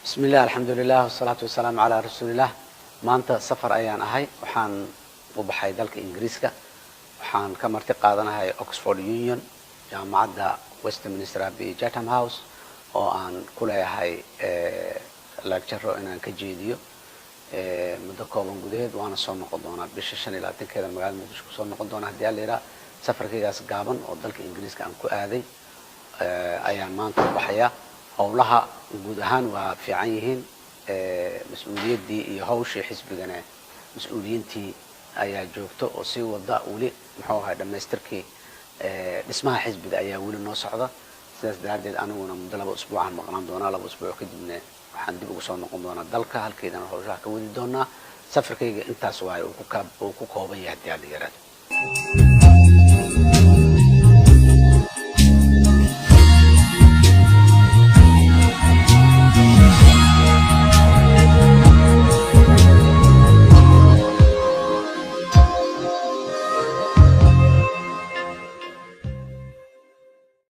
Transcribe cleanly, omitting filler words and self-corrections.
بسم الله الحمد لله والصلاة والسلام على رسول الله. maanta safar ayaan ahay waxaan u baxay dalka Ingiriiska waxaan ka marti qaadanahay Oxford Union jaamacadda Westminster Abbey Chatham House oo aan ku leeyahay lecture inaan ka jeediyo muddo kooban gudaheed waana soo noqon doonaa bisha 25 magaalada Muqdisho ku soo noqon doonaa hadii la yiraahdo safarkaygaas gaaban oo dalka Ingiriiska aan ku aaday ayaan maanta u baxaya howlaha guud ahaan waa fiican yihiin mas'uuliyadii iyo hawshii xisbigana mas'uuliyiintii ayaa joogto oo si wada wali muxuu ahaa dhameystirkii dhismaha xisbiga ayaa wali noo socda sidaas daraadeed aniguna muddo 2 usbuuc aan maqnaan doonaa 2 usbuuc kadibna waxaan dib ugu soo noqon doonaa dalka halkeedana hawshaha ka wadi doonaa safarkayga intaas waay uu ku kooban yahay hadii la yiraahdo